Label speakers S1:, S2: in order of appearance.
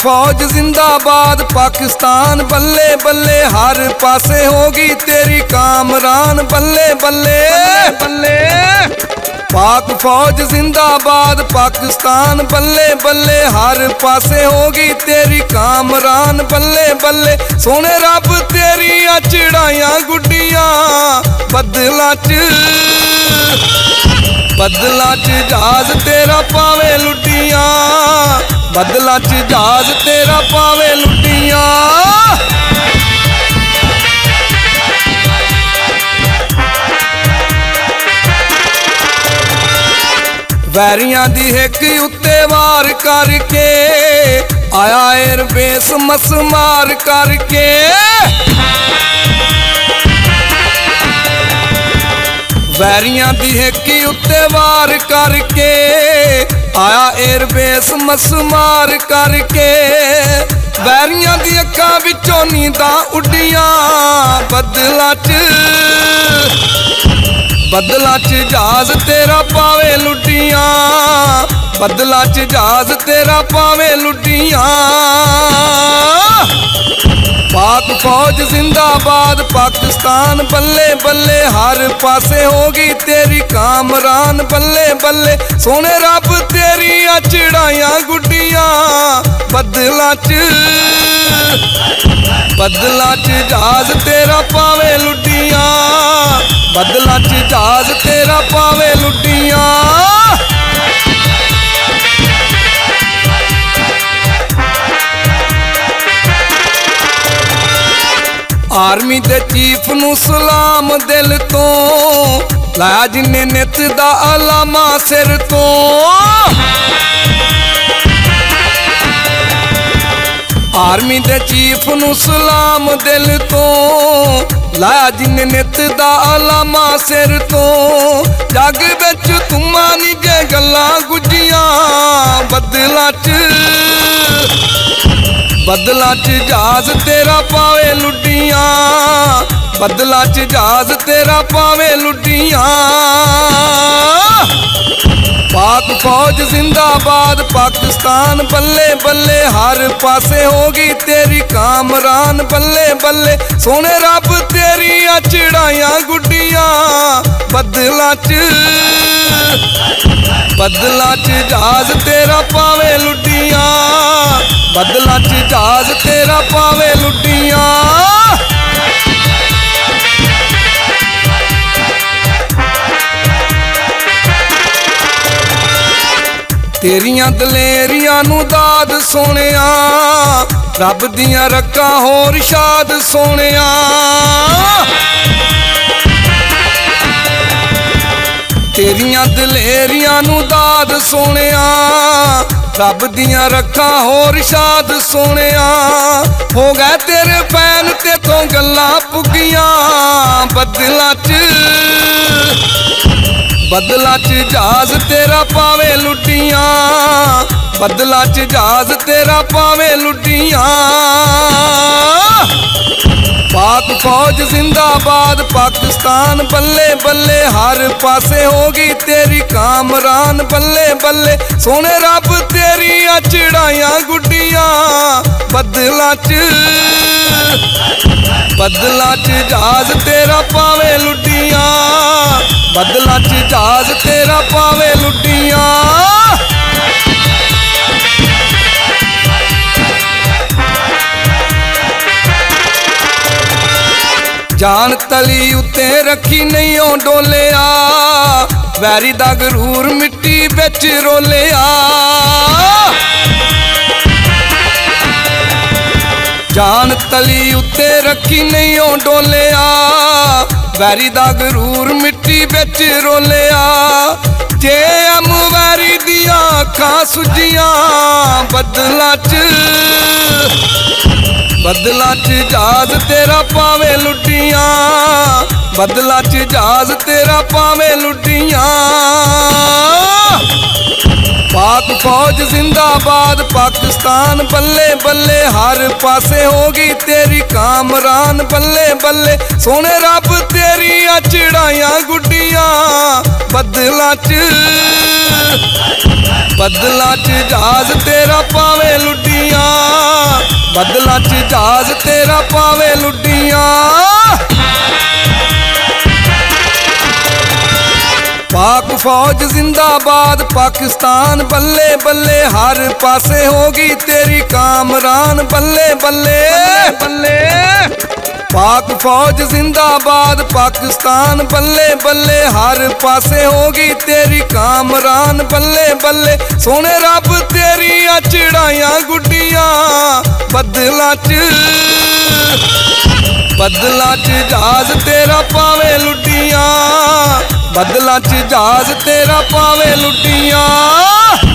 S1: फौज जिंदाबाद पाकिस्तान बल्ले बल्ले, हर पासे होगी तेरी कामरान बल्ले बल्ले बल्ले। पाक फौज जिंदाबाद पाकिस्तान बल्ले बल्ले, हर पासे होगी तेरी कामरान बल्ले बल्ले। सोने रब तेरिया चढ़ाइयां गुड्डियां बदला च जहाज तेरा पावे लुटियां, बदला च जहाज तेरा पावे लुटियां। वैरियां दी हिक उत्ते वार करके आया एयरबेस मस मार करके। वैरियां दी हिक उत्ते वार करके आया एयरबेस मस मार करके। वैरियां दी अक्खां विचों नींदां उड्डियां बदला च जहाज तेरा पावे लुटियां, बदला च जहाज तेरा पावे लुटियां। पाक फौज जिंदाबाद पाकिस्तान बल्ले बल्ले, हर पासे होगी तेरी कामरान बल्ले बल्ले। सोने रब तेरिया चढ़ाइयां गुड्डियां बदला च जहाज तेरा पावे लुटियां, बदला च जहाज तेरा पावे लुटियां। आर्मी दे चीफ नू सलाम दिल तो, लाया जिन्ने नित दा अलामा सिर तो। आर्मी दे चीफ नू सलाम दिल तो, लाया जिन्ने नित दा अलामा सिर तो। जग विच तुमां नी जे गल्लां गुज्जियां बदला च जहाज तेरा पावे लुटियां, बदला च जहाज तेरा पावे लुटियां। पाक फौज जिंदाबाद पाकिस्तान बल्ले बल्ले, हर पासे होगी तेरी कामरान बल्ले बल्ले। सोने रब तेरिया चढ़ाइयां गुड्डियां बदला च जहाज तेरा पावे लुटियां, बदला च जहाज तेरा पावे लुटियां। तेरियां दलेरियां नू दाद सोनिया, रब दियां रक्खां होर शाद सोनिया। तेरियां दलेरियां नू दाद सोनिया, रब दियां रक्खां होर शाद सोनिया। हो गए तेरे पैन ते तो गल्लां पुगियां बदला च जहाज तेरा पावे लुटियां, बदला च जहाज तेरा पावे लुटियां। पाक फौज जिंदाबाद पाकिस्तान बल्ले बल्ले, हर पासे होगी तेरी कामरान बल्ले बल्ले। सोने रब तेरिया चढ़ाइयां गुड्डियां बदला च जहाज तेरा पावे लुटियां, बदला च जहाज तेरा पावे लुटियां। जान तली उत्ते रखी नहीं ओ डोलिया, वैरी दा गरूर मिट्टी बिच रोलिया। जान तली उत्ते रखी नहीं ओ डोलिया, वैरी दा गरूर मिट्टी बिच रोलिया। जे अम वैरी दियां अखां सुजियां बदला च जहाज तेरा पावे लुटियां, बदला च जहाज तेरा पावे लुटियां। पाक फौज जिंदाबाद पाकिस्तान बल्ले बल्ले हर पासे होगी तेरी कामरान बल्ले बल्ले सोने रब तेरिया चढ़ाइया गुड्डियां बदला च जहाज तेरा पावे लुड्डियां बदला च जहाज तेरा पावे लुड्डियां पाक फौज जिंदाबाद पाकिस्तान बल्ले बल्ले हर पासे होगी तेरी कामरान बल्ले बल्ले बल्ले पाक फौज जिंदाबाद पाकिस्तान बल्ले बल्ले हर पासे होगी तेरी कामरान बल्ले बल्ले सोने रब तेरिया चढ़ाइया गुड्डियां बदला च जहाज तेरा पावे लुड्डियां बदला च जहाज तेरा पावे लुड्डियां